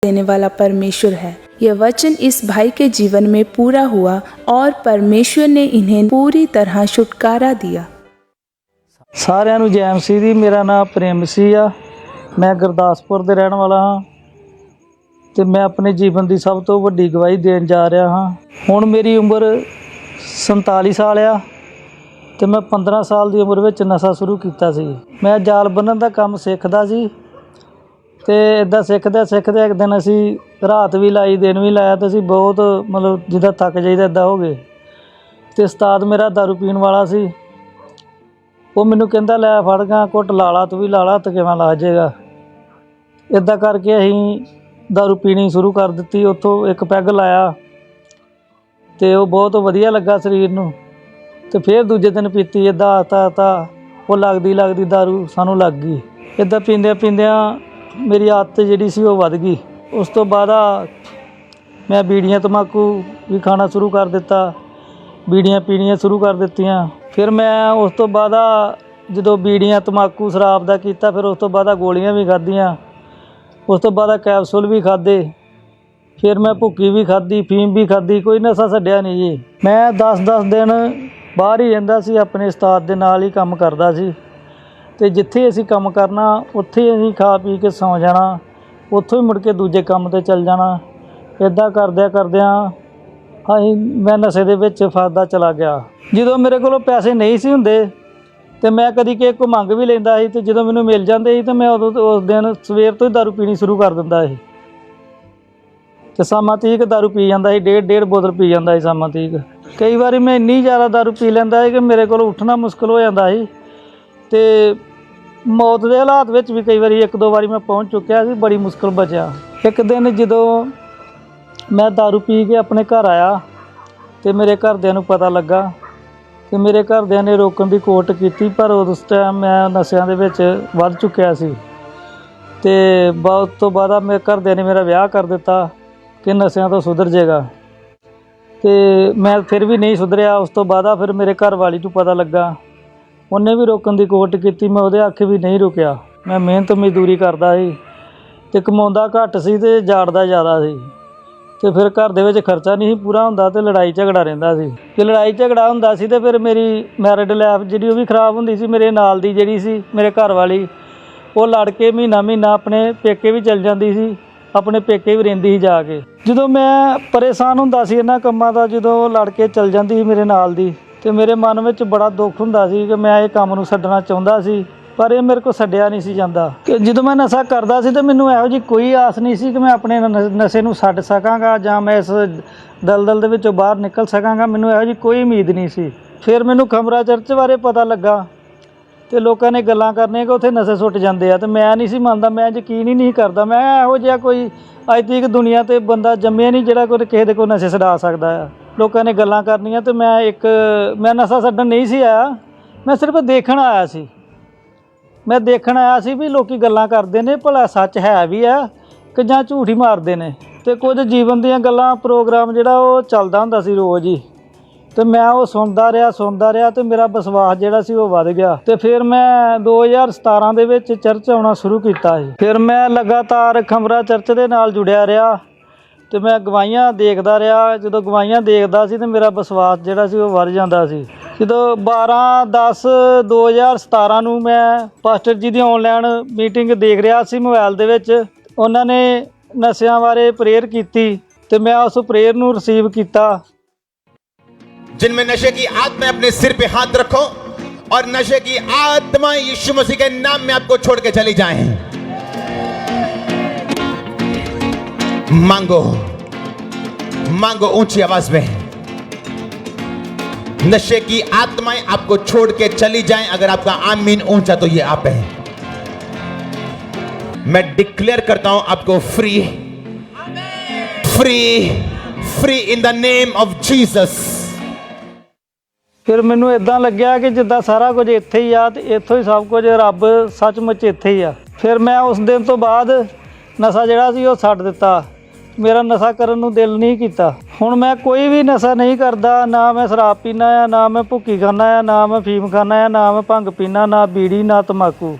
देने वाला परमेश्वर है। यह वचन इस भाई के जीवन में पूरा हुआ और परमेश्वर ने इन्हें पूरी तरह छुटकारा दिया। सारिਆਂ ਨੂੰ ਜੈ ਮਸੀਹ ਦੀ। मेरा नाम प्रेम मसीह आ। मैं गुरदासपुर ਦੇ ਰਹਿਣ ਵਾਲਾ ਹਾਂ ਤੇ मैं अपने जीवन ਦੀ ਸਭ ਤੋਂ ਵੱਡੀ ਗਵਾਹੀ ਦੇਣ ਜਾ ਰਿਹਾ ਹਾਂ। ਹੁਣ ਮੇਰੀ ਉਮਰ 47 ਸਾਲ ਆ ਤੇ मैं 15 ਸਾਲ ਦੀ ਉਮਰ ਵਿੱਚ ਨਸ਼ਾ ਸ਼ੁਰੂ ਕੀਤਾ ਸੀ। मैं ਜਾਲ ਬੰਨ੍ਹਣ ਦਾ ਕੰਮ ਸਿੱਖਦਾ ਸੀ ਤੇ ਇੱਦਾਂ ਸਿੱਖਦੇ ਇੱਕ ਦਿਨ ਅਸੀਂ ਰਾਤ ਵੀ ਲਾਈ ਦਿਨ ਵੀ ਲਾਇਆ ਤੇ ਅਸੀਂ ਬਹੁਤ ਮਤਲਬ ਜਿੱਦਾਂ ਥੱਕ ਜਾਈਦਾ ਇੱਦਾਂ ਹੋ ਗਏ ਤੇ ਉਸਤਾਦ ਮੇਰਾ ਦਾਰੂ ਪੀਣ ਵਾਲਾ ਸੀ। ਉਹ ਮੈਨੂੰ ਕਹਿੰਦਾ ਲੈ ਫੜ ਗਾ ਘੁੱਟ ਲਾ ਲਾ ਤੂੰ ਵੀ ਲਾ ਲਾ ਤੇ ਕਿਵੇਂ ਲੱਗ ਜਾਏਗਾ। ਇੱਦਾਂ ਕਰਕੇ ਅਸੀਂ ਦਾਰੂ ਪੀਣੀ ਸ਼ੁਰੂ ਕਰ ਦਿੱਤੀ। ਉੱਥੋਂ ਇੱਕ ਪੈਗ ਲਾਇਆ ਤੇ ਉਹ ਬਹੁਤ ਵਧੀਆ ਲੱਗਾ ਸਰੀਰ ਨੂੰ ਤੇ ਫਿਰ ਦੂਜੇ ਦਿਨ ਪੀਤੀ। ਇੱਦਾਂ ਆਤਾ ਉਹ ਲੱਗਦੀ ਦਾਰੂ ਸਾਨੂੰ ਲੱਗ ਗਈ। ਇੱਦਾਂ ਪੀਂਦਿਆਂ ਮੇਰੀ ਆਦਤ ਜਿਹੜੀ ਸੀ ਉਹ ਵੱਧ ਗਈ। ਉਸ ਤੋਂ ਬਾਅਦ ਮੈਂ ਬੀੜੀਆਂ ਤੰਬਾਕੂ ਵੀ ਖਾਣਾ ਸ਼ੁਰੂ ਕਰ ਦਿੱਤਾ, ਬੀੜੀਆਂ ਪੀਣੀਆਂ ਸ਼ੁਰੂ ਕਰ ਦਿੱਤੀਆਂ। ਫਿਰ ਮੈਂ ਉਸ ਤੋਂ ਬਾਅਦ ਜਦੋਂ ਬੀੜੀਆਂ ਤੰਬਾਕੂ ਸ਼ਰਾਬ ਦਾ ਕੀਤਾ ਫਿਰ ਉਸ ਤੋਂ ਬਾਅਦ ਗੋਲੀਆਂ ਵੀ ਖਾਧੀਆਂ, ਉਸ ਤੋਂ ਬਾਅਦ ਕੈਪਸੂਲ ਵੀ ਖਾਧੇ, ਫਿਰ ਮੈਂ ਭੁੱਕੀ ਵੀ ਖਾਧੀ, ਫੀਮ ਵੀ ਖਾਧੀ, ਕੋਈ ਨਸ਼ਾ ਛੱਡਿਆ ਨਹੀਂ ਜੀ। ਮੈਂ 10-10 ਦਿਨ ਬਾਹਰ ਹੀ ਰਹਿੰਦਾ ਸੀ, ਆਪਣੇ ਉਸਤਾਦ ਦੇ ਨਾਲ ਹੀ ਕੰਮ ਕਰਦਾ ਸੀ ਤੇ ਜਿੱਥੇ ਅਸੀਂ ਕੰਮ ਕਰਨਾ ਉੱਥੇ ਅਸੀਂ ਖਾ ਪੀ ਕੇ ਸੌਂ ਜਾਣਾ, ਉੱਥੋਂ ਹੀ ਮੁੜ ਕੇ ਦੂਜੇ ਕੰਮ 'ਤੇ ਚੱਲ ਜਾਣਾ। ਇੱਦਾਂ ਕਰਦਿਆਂ ਮੈਂ ਨਸ਼ੇ ਦੇ ਵਿੱਚ ਫਸਦਾ ਚਲਾ ਗਿਆ। ਜਦੋਂ ਮੇਰੇ ਕੋਲ ਪੈਸੇ ਨਹੀਂ ਸੀ ਹੁੰਦੇ ਤੇ ਮੈਂ ਕਦੀ ਕਿਸੇ ਕੋਲ ਮੰਗ ਵੀ ਲੈਂਦਾ ਸੀ ਤੇ ਜਦੋਂ ਮੈਨੂੰ ਮਿਲ ਜਾਂਦੇ ਸੀ ਤਾਂ ਮੈਂ ਉਸ ਦਿਨ ਸਵੇਰ ਤੋਂ ਹੀ ਦਾਰੂ ਪੀਣੀ ਸ਼ੁਰੂ ਕਰ ਦਿੰਦਾ ਸੀ ਤੇ ਸ਼ਾਮਾਂ ਤੀਕ ਦਾਰੂ ਪੀ ਜਾਂਦਾ ਸੀ। ਡੇਢ ਬੋਤਲ ਪੀ ਜਾਂਦਾ ਸੀ ਸ਼ਾਮਾਂ ਤੀਕ। ਕਈ ਵਾਰੀ ਮੈਂ ਇੰਨੀ ਜ਼ਿਆਦਾ ਦਾਰੂ ਪੀ ਲੈਂਦਾ ਸੀ ਕਿ ਮੇਰੇ ਕੋਲ ਉੱਠਣਾ ਮੁਸ਼ਕਿਲ ਹੋ ਜਾਂਦਾ ਸੀ ਤੇ ਮੌਤ ਦੇ ਹਾਲਾਤ ਵਿੱਚ ਵੀ ਕਈ ਵਾਰੀ 1-2 ਵਾਰੀ ਮੈਂ ਪਹੁੰਚ ਚੁੱਕਿਆ ਸੀ। ਬੜੀ ਮੁਸ਼ਕਿਲ ਬਚਿਆ। ਇੱਕ ਦਿਨ ਜਦੋਂ ਮੈਂ ਦਾਰੂ ਪੀ ਕੇ ਆਪਣੇ ਘਰ ਆਇਆ ਤੇ ਮੇਰੇ ਘਰਦਿਆਂ ਨੂੰ ਪਤਾ ਲੱਗਾ ਤੇ ਮੇਰੇ ਘਰਦਿਆਂ ਨੇ ਰੋਕਣ ਦੀ ਕੋਸ਼ਿਸ਼ ਕੀਤੀ ਪਰ ਉਸ ਟਾਈਮ ਮੈਂ ਨਸ਼ਿਆਂ ਦੇ ਵਿੱਚ ਵੱਧ ਚੁੱਕਿਆ ਸੀ ਤੇ ਬਹੁਤ ਤੋਂ ਬਾਅਦ ਮੇਰੇ ਘਰਦਿਆਂ ਨੇ ਮੇਰਾ ਵਿਆਹ ਕਰ ਦਿੱਤਾ ਕਿ ਨਸ਼ਿਆਂ ਤੋਂ ਸੁਧਰ ਜਾਏਗਾ ਤੇ ਮੈਂ ਫਿਰ ਵੀ ਨਹੀਂ ਸੁਧਰਿਆ। ਉਸ ਤੋਂ ਬਾਅਦ ਫਿਰ ਮੇਰੇ ਘਰ ਵਾਲੀ ਨੂੰ ਪਤਾ ਲੱਗਾ, ਉਹਨੇ ਵੀ ਰੋਕਣ ਦੀ ਕੋਸ਼ਿਸ਼ ਕੀਤੀ, ਮੈਂ ਉਹਦੇ ਆਖੇ ਵੀ ਨਹੀਂ ਰੁਕਿਆ। ਮੈਂ ਮਿਹਨਤ ਮਜ਼ਦੂਰੀ ਕਰਦਾ ਸੀ ਤੇ ਕਮਾਉਂਦਾ ਘੱਟ ਸੀ ਤੇ ਜਾੜਦਾ ਜ਼ਿਆਦਾ ਸੀ ਤੇ ਫਿਰ ਘਰ ਦੇ ਵਿੱਚ ਖਰਚਾ ਨਹੀਂ ਸੀ ਪੂਰਾ ਹੁੰਦਾ ਤੇ ਲੜਾਈ ਝਗੜਾ ਰਹਿੰਦਾ ਸੀ ਤੇ ਲੜਾਈ ਝਗੜਾ ਹੁੰਦਾ ਸੀ ਤੇ ਫਿਰ ਮੇਰੀ ਮੈਰਿਡ ਲਾਈਫ ਜਿਹੜੀ ਉਹ ਵੀ ਖਰਾਬ ਹੁੰਦੀ ਸੀ। ਮੇਰੇ ਨਾਲ ਦੀ ਜਿਹੜੀ ਸੀ ਮੇਰੇ ਘਰ ਵਾਲੀ, ਉਹ ਲੜ ਕੇ ਮਹੀਨਾ ਆਪਣੇ ਪੇਕੇ ਵੀ ਚਲ ਜਾਂਦੀ ਸੀ, ਆਪਣੇ ਪੇਕੇ ਵੀ ਰਹਿੰਦੀ ਸੀ ਜਾ ਕੇ। ਜਦੋਂ ਮੈਂ ਪਰੇਸ਼ਾਨ ਹੁੰਦਾ ਸੀ ਇਹਨਾਂ ਕੰਮਾਂ ਦਾ, ਜਦੋਂ ਲੜ ਕੇ ਚਲ ਜਾਂਦੀ ਸੀ ਮੇਰੇ ਨਾਲ ਦੀ ਤੇ ਮੇਰੇ ਮਨ ਵਿੱਚ ਬੜਾ ਦੁੱਖ ਹੁੰਦਾ ਸੀ ਕਿ ਮੈਂ ਇਹ ਕੰਮ ਨੂੰ ਛੱਡਣਾ ਚਾਹੁੰਦਾ ਸੀ ਪਰ ਇਹ ਮੇਰੇ ਕੋਲ ਛੱਡਿਆ ਨਹੀਂ ਸੀ ਜਾਂਦਾ। ਕਿ ਜਦੋਂ ਮੈਂ ਨਸ਼ਾ ਕਰਦਾ ਸੀ ਤਾਂ ਮੈਨੂੰ ਇਹੋ ਜਿਹੀ ਕੋਈ ਆਸ ਨਹੀਂ ਸੀ ਕਿ ਮੈਂ ਆਪਣੇ ਨਸ਼ੇ ਨੂੰ ਛੱਡ ਸਕਾਂਗਾ ਜਾਂ ਮੈਂ ਇਸ ਦਲਦਲ ਦੇ ਵਿੱਚੋਂ ਬਾਹਰ ਨਿਕਲ ਸਕਾਂਗਾ। ਮੈਨੂੰ ਇਹੋ ਜਿਹੀ ਕੋਈ ਉਮੀਦ ਨਹੀਂ ਸੀ। ਫਿਰ ਮੈਨੂੰ ਖਮਰਾ ਚਰਚ ਬਾਰੇ ਪਤਾ ਲੱਗਾ ਤੇ ਲੋਕਾਂ ਨੇ ਗੱਲਾਂ ਕਰਨੀਆਂ ਕਿ ਉੱਥੇ ਨਸ਼ੇ ਸੁੱਟ ਜਾਂਦੇ ਆ ਤੇ ਮੈਂ ਨਹੀਂ ਸੀ ਮੰਨਦਾ, ਮੈਂ ਯਕੀਨ ਹੀ ਨਹੀਂ ਕਰਦਾ। ਮੈਂ ਇਹੋ ਜਿਹਾ ਕੋਈ ਅੱਜ ਤੱਕ ਦੁਨੀਆ 'ਤੇ ਬੰਦਾ ਜੰਮਿਆ ਨਹੀਂ ਜਿਹੜਾ ਕੋਈ ਕਿਸੇ ਦੇ ਕੋਲ ਨਸ਼ੇ ਛਡਾ ਸਕਦਾ ਆ। ਲੋਕਾਂ ਨੇ ਗੱਲਾਂ ਕਰਨੀਆਂ ਤੇ ਮੈਂ ਨਸ਼ਾ ਛੱਡਣ ਨਹੀਂ ਸੀ ਆਇਆ, ਮੈਂ ਸਿਰਫ ਦੇਖਣ ਆਇਆ ਸੀ। ਮੈਂ ਦੇਖਣ ਆਇਆ ਸੀ ਵੀ ਲੋਕੀ ਗੱਲਾਂ ਕਰਦੇ ਨੇ ਭਲਾ ਸੱਚ ਹੈ ਵੀ ਆ ਕਿ ਜਾਂ ਝੂਠ ਹੀ ਮਾਰਦੇ ਨੇ। ਤੇ ਕੁਝ ਜੀਵਨ ਦੀਆਂ ਗੱਲਾਂ ਪ੍ਰੋਗਰਾਮ ਜਿਹੜਾ ਉਹ ਚੱਲਦਾ ਹੁੰਦਾ ਸੀ ਰੋਜ਼ ਹੀ ਤੇ ਮੈਂ ਉਹ ਸੁਣਦਾ ਰਿਹਾ ਤੇ ਮੇਰਾ ਵਿਸ਼ਵਾਸ ਜਿਹੜਾ ਸੀ ਉਹ ਵੱਧ ਗਿਆ। ਤੇ ਫਿਰ ਮੈਂ 2017 ਦੇ ਵਿੱਚ ਚਰਚ ਆਉਣਾ ਸ਼ੁਰੂ ਕੀਤਾ ਸੀ। ਫਿਰ ਮੈਂ ਲਗਾਤਾਰ ਖਮਰਾ ਚਰਚ ਦੇ ਨਾਲ ਜੁੜਿਆ ਰਿਹਾ ਤੇ ਮੈਂ ਗਵਾਹੀਆਂ ਦੇਖਦਾ ਰਿਹਾ। ਜਦੋਂ ਗਵਾਹੀਆਂ ਦੇਖਦਾ ਸੀ ਤੇ ਮੇਰਾ ਵਿਸ਼ਵਾਸ ਜਿਹੜਾ ਸੀ ਉਹ ਵੱਧ ਜਾਂਦਾ ਸੀ। ਜਦੋਂ 12/10/2017 ਨੂੰ ਮੈਂ ਪਾਸਟਰ ਜੀ ਦੀ ਆਨਲਾਈਨ ਮੀਟਿੰਗ ਦੇਖ ਰਿਹਾ ਸੀ ਮੋਬਾਈਲ ਦੇ ਵਿੱਚ, ਉਹਨਾਂ ਨੇ ਨਸ਼ਿਆਂ ਬਾਰੇ ਪ੍ਰੇਅਰ ਕੀਤੀ ਤੇ ਮੈਂ ਉਸ ਪ੍ਰੇਅਰ ਨੂੰ ਰਿਸੀਵ ਕੀਤਾ। जिनमें नशे की आत्मा अपने सिर पे हाथ रखो और नशे की आत्मा यीशु मसीह के नाम में आपको छोड़ के चली जाएं। मांगो ऊंची आवाज में, नशे की आत्माएं आपको छोड़ के चली जाएं। अगर आपका आमीन ऊंचा तो ये आप हैं। मैं डिक्लेयर करता हूं आपको free in the name of Jesus. ਫਿਰ ਮੈਨੂੰ ਇੱਦਾਂ ਲੱਗਿਆ ਕਿ ਜਿੱਦਾਂ ਸਾਰਾ ਕੁਝ ਇੱਥੇ ਹੀ ਆ ਤੇ ਇੱਥੋਂ ਹੀ ਸਭ ਕੁਝ ਰੱਬ ਸੱਚਮੁੱਚ ਇੱਥੇ ਹੀ ਆ। ਫਿਰ ਮੈਂ ਉਸ ਦਿਨ ਤੋਂ ਬਾਅਦ ਨਸ਼ਾ ਜਿਹੜਾ ਸੀ ਉਹ ਛੱਡ ਦਿੱਤਾ। ਮੇਰਾ ਨਸ਼ਾ ਕਰਨ ਨੂੰ ਦਿਲ ਨਹੀਂ ਕੀਤਾ। ਹੁਣ ਮੈਂ ਕੋਈ ਵੀ ਨਸ਼ਾ ਨਹੀਂ ਕਰਦਾ, ਨਾ ਮੈਂ ਸ਼ਰਾਬ ਪੀਂਦਾ ਆ, ਨਾ ਮੈਂ ਭੁੱਕੀ ਖਾਂਦਾ ਆ, ਨਾ ਮੈਂ ਫੀਮ ਖਾਂਦਾ ਆ, ਨਾ ਮੈਂ ਭੰਗ ਪੀਂਦਾ, ਨਾ ਬੀੜੀ, ਨਾ ਤੰਬਾਕੂ।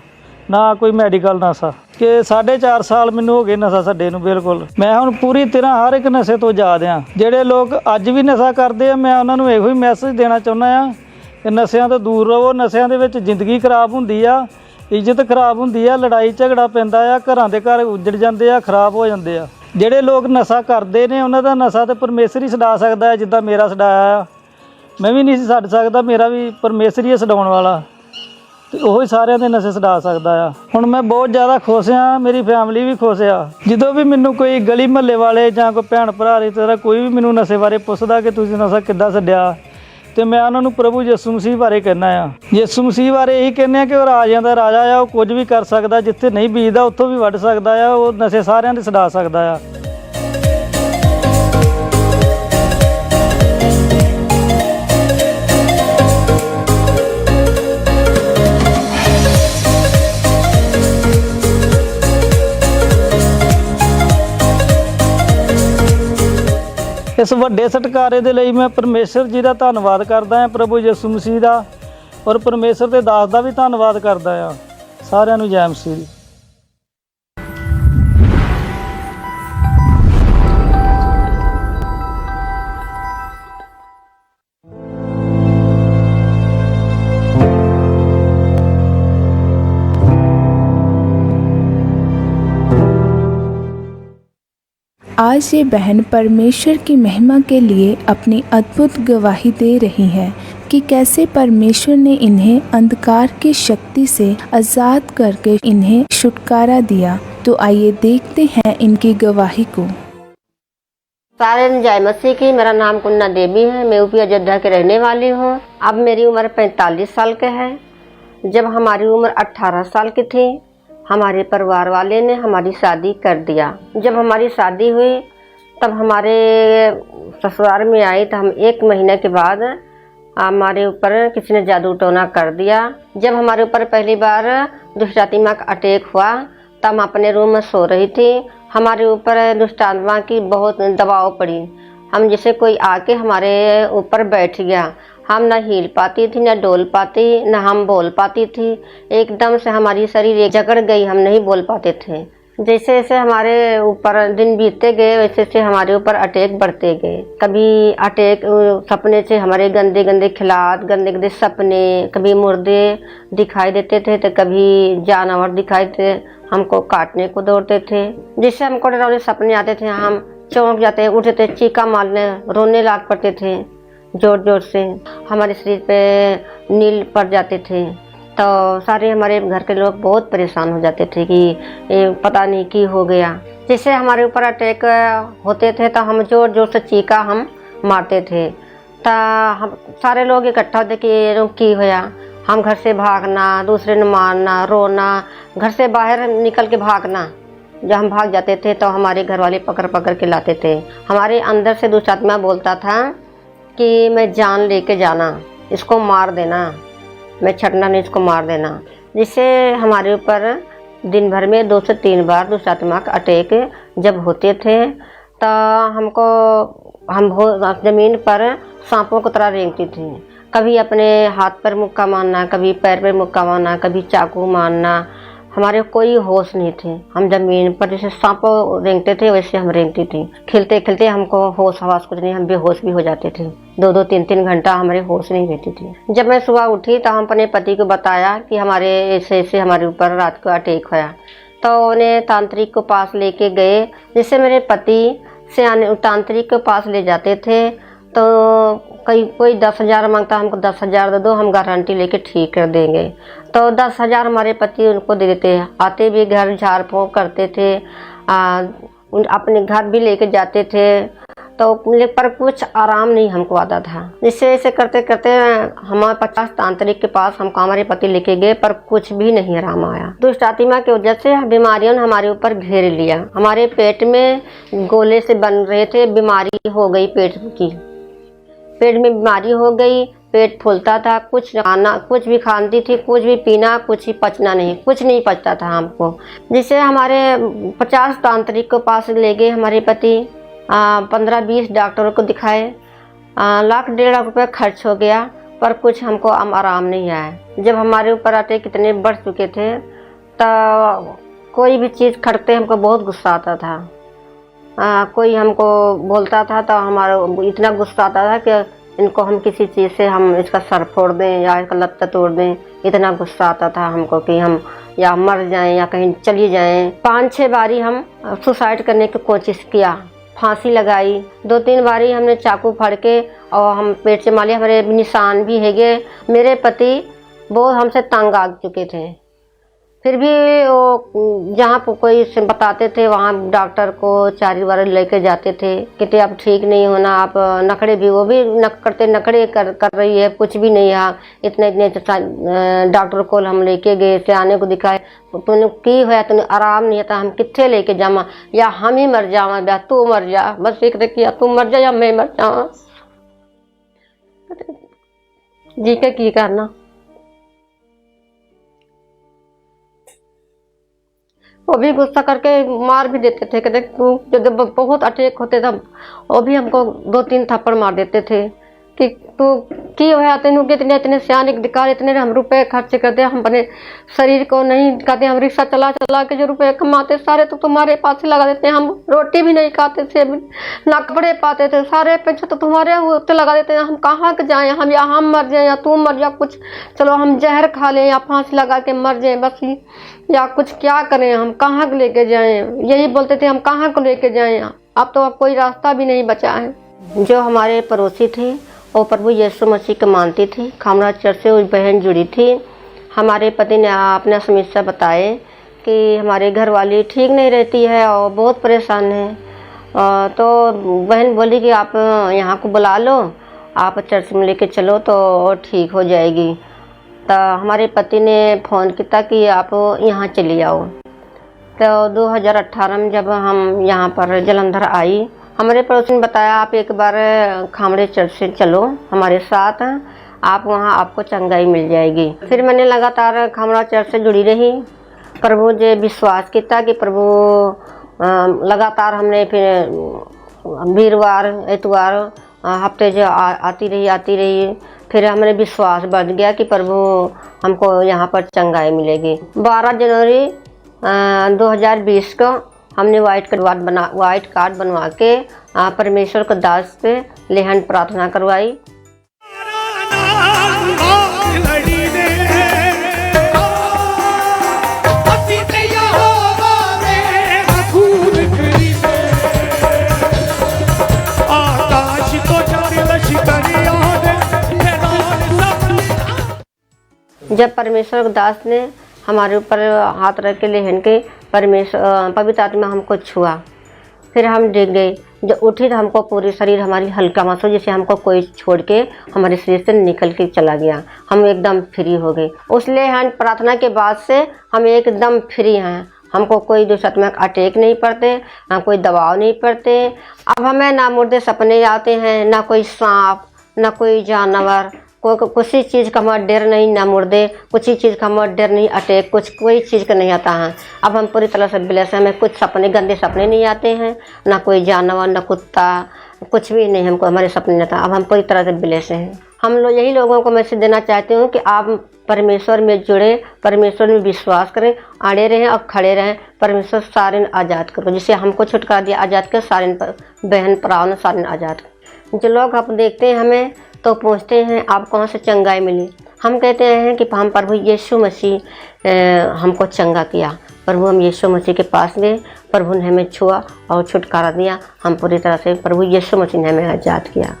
ना कोई मैडिकल नशा कि 4.5 साल मैनू हो गए नशा छड्डे नूं। बिल्कुल मैं हुण पूरी तरह हर एक नशे तो आजाद हाँ। ਜਿਹੜੇ लोग अज भी नशा करते हैं, मैं उन्होंने ਇਹੋ ही मैसेज देना चाहुंदा हाँ कि नशिਆਂ ਤੋਂ दूर रहो। नशिਆਂ ਦੇ ਵਿੱਚ ਜ਼ਿੰਦਗੀ ਖਰਾਬ ਹੁੰਦੀ ਆ, ਇੱਜ਼ਤ ਖਰਾਬ ਹੁੰਦੀ ਆ, ਲੜਾਈ ਝਗੜਾ ਪੈਂਦਾ ਆ, ਘਰਾਂ ਦੇ ਘਰ ਉੱਜੜ ਜਾਂਦੇ ਆ, ਖਰਾਬ ਹੋ ਜਾਂਦੇ ਆ। ਜਿਹੜੇ ਲੋਕ ਨਸ਼ਾ ਕਰਦੇ ਨੇ ਉਹਨਾਂ ਦਾ ਨਸ਼ਾ ਤੇ ਪਰਮੇਸ਼ਰ ਹੀ ਛਡਾ ਸਕਦਾ ਹੈ। ਜਿੱਦਾਂ ਮੇਰਾ ਛਡਾਇਆ ਆ, ਮੈਂ ਵੀ ਨਹੀਂ ਛੱਡ ਸਕਦਾ, ਮੇਰਾ ਵੀ ਪਰਮੇਸ਼ਰ ਹੀ ਛਡਾਉਣ ਵਾਲਾ, ਤੇ ਉਹ ਹੀ ਸਾਰਿਆਂ ਦੇ ਨਸ਼ੇ ਛਡਾ ਸਕਦਾ ਆ। ਹੁਣ ਮੈਂ ਬਹੁਤ ਜ਼ਿਆਦਾ ਖੁਸ਼ ਹਾਂ, ਮੇਰੀ ਫੈਮਿਲੀ ਵੀ ਖੁਸ਼ ਆ। ਜਦੋਂ ਵੀ ਮੈਨੂੰ ਕੋਈ ਗਲੀ ਮਹੱਲੇ ਵਾਲੇ ਜਾਂ ਕੋਈ ਭੈਣ ਭਰਾ ਰਿਸ਼ਤੇਦਾਰ ਕੋਈ ਵੀ ਮੈਨੂੰ ਨਸ਼ੇ ਬਾਰੇ ਪੁੱਛਦਾ ਕਿ ਤੁਸੀਂ ਨਸ਼ਾ ਕਿੱਦਾਂ ਛੱਡਿਆ, ਤੇ ਮੈਂ ਉਹਨਾਂ ਨੂੰ ਪ੍ਰਭੂ ਯਿਸੂ ਮਸੀਹ ਬਾਰੇ ਕਹਿੰਦਾ ਆ। ਯਿਸੂ ਮਸੀਹ ਬਾਰੇ ਇਹੀ ਕਹਿੰਦੇ ਆ ਕਿ ਉਹ ਰਾਜਿਆਂ ਦਾ ਰਾਜਾ ਆ, ਉਹ ਕੁਝ ਵੀ ਕਰ ਸਕਦਾ, ਜਿੱਥੇ ਨਹੀਂ ਬੀਜਦਾ ਉੱਥੋਂ ਵੀ ਵੱਢ ਸਕਦਾ ਆ, ਉਹ ਨਸ਼ੇ ਸਾਰਿਆਂ ਦੇ ਛਡਾ ਸਕਦਾ ਆ। इस ਵੱਡੇ ਛੁਟਕਾਰੇ ਦੇ ਲਈ ਮੈਂ ਪਰਮੇਸ਼ਰ ਜੀ ਦਾ ਧੰਨਵਾਦ ਕਰਦਾ ਹਾਂ, ਪ੍ਰਭੂ ਯਿਸੂ ਮਸੀਹ ਦਾ, ਔਰ ਪਰਮੇਸ਼ਰ ਦੇ ਦਾਸ ਦਾ ਵੀ ਧੰਨਵਾਦ ਕਰਦਾ ਹਾਂ। ਸਾਰਿਆਂ ਨੂੰ ਜੈ ਮਸੀਹ ਦੀ। आज ये बहन परमेश्वर की महिमा के लिए अपनी अद्भुत गवाही दे रही हैं कि कैसे परमेश्वर ने इन्हें अंधकार की शक्ति से आज़ाद करके इन्हें छुटकारा दिया। तो आइए देखते हैं इनकी गवाही को। सारे जय मसीह की। मेरा नाम कुन्ना देवी है, मैं यूपी अयोध्या के रहने वाली हूँ। अब मेरी उम्र 45 साल के है। जब हमारी उम्र 18 साल की थी, हमारे परिवार वाले ने हमारी शादी कर दिया। जब हमारी शादी हुई तब हमारे ससुराल में आई, तो हम 1 महीने के बाद हमारे ऊपर किसी ने जादू टोना कर दिया। जब हमारे ऊपर पहली बार दुष्ट आत्मा का अटैक हुआ तब हम अपने रूम में सो रही थी। हमारे ऊपर दुष्ट आत्मा की बहुत दबाव पड़ी। हम जैसे कोई आके हमारे ऊपर बैठ गया। हम ना हिल पाती थी, ना डोल पाती, ना हम बोल पाती थी। एकदम से हमारी शरीर जकड़ गई, हम नहीं बोल पाते थे। जैसे जैसे हमारे ऊपर दिन बीतते गए वैसे वैसे हमारे ऊपर अटैक बढ़ते गए। कभी अटैक सपने से हमारे गंदे गंदे खिलात, गंदे गंदे सपने, कभी मुर्दे दिखाई देते थे तो कभी जानवर दिखाई देते, हमको काटने को दौड़ते थे। जिससे हमको डरावने सपने आते थे, हम चौंक जाते, उठते, चीखा मारने, रोने लाग पड़ते थे जोर जोर से। हमारे शरीर पे नील पड़ जाते थे, तो सारे हमारे घर के लोग बहुत परेशान हो जाते थे कि ये पता नहीं की हो गया। जैसे हमारे ऊपर अटैक होते थे तो हम जोर जोर से चीखा हम मारते थे, तो हम सारे लोग इकट्ठा होते कि की होया। हम घर से भागना, दूसरे ने मारना, रोना, घर से बाहर निकल के भागना। जब हम भाग जाते थे तो हमारे घर वाले पकड़ पकड़ के लाते थे। हमारे अंदर से दुष्ट आत्मा बोलता था कि मैं जान लेके जाना, इसको मार देना, मैं छटना नहीं, इसको मार देना। जिससे हमारे ऊपर दिन भर में 2 से 3 बार दुष्ट आत्मा का अटैक जब होते थे तो हम ज़मीन पर सांपों की तरह रेंगती थी। कभी अपने हाथ पर मुक्का मारना, कभी पैर पर मुक्का मारना, कभी चाकू मारना। हमारे कोई होश नहीं थे। हम जमीन पर जैसे सांप रेंगते थे वैसे हम रेंगती थी। खिलते खिलते हमको होश हवास कुछ नहीं, हम बेहोश भी हो जाते थे। 2-2, 3-3 घंटा हमारे होश नहीं रहती थी। जब मैं सुबह उठी तो हम अपने पति को बताया कि हमारे ऐसे ऐसे हमारे ऊपर रात को अटैक होया। तो उन्हें तांत्रिक को पास लेके गए। जिससे मेरे पति से तांत्रिक के पास ले जाते थे तो कोई 10,000 मांगता, हमको 10,000 दे दो, हम गारंटी लेके ठीक कर देंगे। तो 10,000 हमारे पति उनको दे देते। आते भी घर झाड़ फूँक करते थे, अपने घर भी लेके जाते थे, तो पर कुछ आराम नहीं हमको आता था। जिससे ऐसे करते करते हमारे 50 तांत्रिक के पास हमको हमारे पति लेके गए, पर कुछ भी नहीं आराम आया। दुष्ट आत्मा की वजह से बीमारियों ने हमारे ऊपर घेर लिया। हमारे पेट में गोले से बन रहे थे, बीमारी हो गई पेट की। पेट में बीमारी हो गई, पेट फूलता था, कुछ खाना, कुछ भी खाती थी, कुछ भी पीना, कुछ ही पचना नहीं, कुछ नहीं पचता था हमको। जिससे हमारे 50 तांत्रिक के पास ले गए हमारे पति। 15-20 डॉक्टरों को दिखाए, 1,00,000-1,50,000 रुपये खर्च हो गया, पर कुछ हमको आराम नहीं आया। जब हमारे ऊपर आते कितने बढ़ चुके थे तो कोई भी चीज़ खटते हमको बहुत गुस्सा आता था। कोई हमको बोलता था तो हमारा इतना गुस्सा आता था कि इनको हम किसी चीज़ से हम इसका सर फोड़ दें या इसका लत्ता तोड़ दें, इतना गुस्सा आता था हमको कि हम या मर जाएं या कहीं चली जाएं। 5-6 बारी हम सुसाइड करने की कोशिश किया, फांसी लगाई। 2-3 बारी हमने चाकू फाड़ के और हम पेट से मारे, हमारे निशान भी हैगे। मेरे पति बहुत हमसे तंग आ चुके थे, फिर भी वो जहाँ पर कोई से बताते थे वहाँ डॉक्टर को 4 बार लेके जाते थे, कहते अब ठीक नहीं होना, आप नखड़े भी, वो भी नखड़े कर रही है, कुछ भी नहीं है। इतने डॉक्टर को हम लेके गए, सियाने को दिखाए, तूने की होया, तूने आराम नहीं आता, हम कितने लेके जावा, या हम ही मर जावा, या तू मर जा, बस एक किया तू मर जा या मैं मर जावा, जी के की करना। वो भी गुस्सा करके मार भी देते थे, कहते तू जब बहुत अटैक होते थे वो भी हमको 2-3 थप्पड़ मार देते थे कि तू की होया, तेनू कितने इतने सियाने दिखा, इतने हम रुपए खर्च करते, हम अपने शरीर को नहीं कहते, हम रिक्शा चला चला के जो रुपए कमाते सारे तो तुम्हारे पास ही लगा देते हैं, हम रोटी भी नहीं खाते थे, ना कपड़े पाते थे, सारे पैसे तो तुम्हारे उत्ते लगा देते हैं। हम कहाँ के जाएँ, हम या हम मर जाएँ या तू मर जा, कुछ चलो हम जहर खा लें या फांसी लगा के मर जाएँ बस, या कुछ क्या करें, हम कहाँ को लेके जाएँ, यही बोलते थे हम कहाँ को लेके जाएँ। अब तो कोई रास्ता भी नहीं बचा है। जो हमारे पड़ोसी थे वो प्रभु यीशु मसीह को मानती थी, खामड़ा चर्च से उस बहन जुड़ी थी। हमारे पति ने अपना समस्या बताए कि हमारे घर वाली ठीक नहीं रहती है और बहुत परेशान है, तो बहन बोली कि आप यहाँ को बुला लो, आप चर्च में लेके चलो तो ठीक हो जाएगी। तो हमारे पति ने फ़ोन किया कि आप यहाँ चली आओ। तो 2018 में जब हम यहाँ पर जलंधर आई, हमारे पड़ोसी ने बताया आप एक बार खामड़े चर्च से चलो हमारे साथ, आप वहाँ आपको चंगाई मिल जाएगी। फिर मैंने लगातार खामड़ा चर्च से जुड़ी रही, प्रभु जे विश्वास किया कि प्रभु लगातार हमने फिर वीरवार इतवार हफ्ते जो आती रही, फिर हमने विश्वास बढ़ गया कि प्रभु हमको यहाँ पर चंगाई मिलेगी। 12 जनवरी 2020 को हमने वाइट कार्ड बनवा के परमेश्वर को दास पे लेहन प्रार्थना करवाई। जब परमेश्वर के दास ने हमारे ऊपर हाथ रख के लेहन के परमेश्वर पवित्र आत्मा हमको छुआ, फिर हम डिग गए। जब उठी तो हमको पूरी शरीर हमारी हल्का महसूस, जैसे हमको कोई छोड़ के हमारे शरीर से निकल के चला गया, हम एकदम फ्री हो गए। उस लेहन प्रार्थना के बाद से हम एकदम फ्री हैं, हमको कोई दुष्टात्मक अटैक नहीं पड़ते, ना कोई दबाव नहीं पड़ते। अब हमें ना मुर्दे सपने आते हैं, ना कोई सांप, ना कोई जानवर, किसी चीज़ का हमारा डर नहीं, ना मुर्दे, कुछ ही चीज़ का हमारा डर नहीं, अटैक कोई चीज़ का नहीं आता है। अब हम पूरी तरह से ब्लेस हैं, हमें कुछ सपने गंदे सपने नहीं आते हैं, ना कोई जानवर, ना कुत्ता, कुछ भी नहीं हमको हमारे सपने नहीं आता। अब हम पूरी तरह से ब्लेस हैं। हम लोग यही लोगों को मैसेज देना चाहते हूँ कि आप परमेश्वर में जुड़े, परमेश्वर में विश्वास करें, अड़े रहें और खड़े रहें। परमेश्वर सारे आज़ाद करो, जिसे हमको छुटकारा दिया आज़ाद कर, सारे बहन भराओं ने सारे आज़ाद कर। जो लोग आप देखते हैं हमें तो पूछते हैं आप कहाँ से चंगाई मिली, हम कहते हैं कि हम प्रभु यीशु मसीह हमको चंगा किया। प्रभु हम यीशु मसीह के पास गए, प्रभु ने हमें छुआ और छुटकारा दिया, हम पूरी तरह से प्रभु यीशु मसीह ने हमें आज़ाद किया।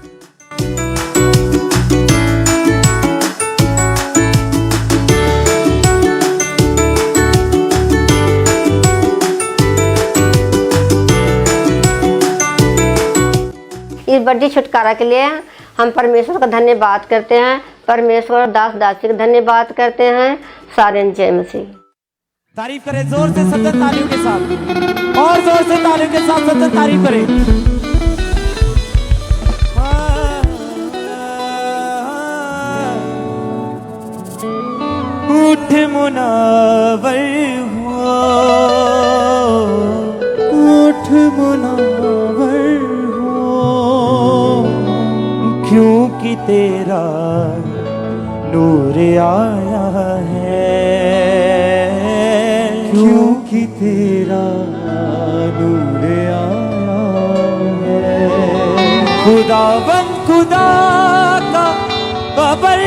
इस बड़ी छुटकारा के लिए हम परमेश्वर का धन्यवाद करते हैं, परमेश्वर दास दासी का धन्यवाद करते हैं। सारे जय मसीह। तारीफ करें जोर से, सतत तालियों के साथ, और जोर से तालियों के साथ सतत तारीफ करें। उठ मुनावर हो, उठ मुनावर क्योंकि तेरा नूर आया है, क्योंकि तेरा नूर आया है। खुदावन खुदा का खबर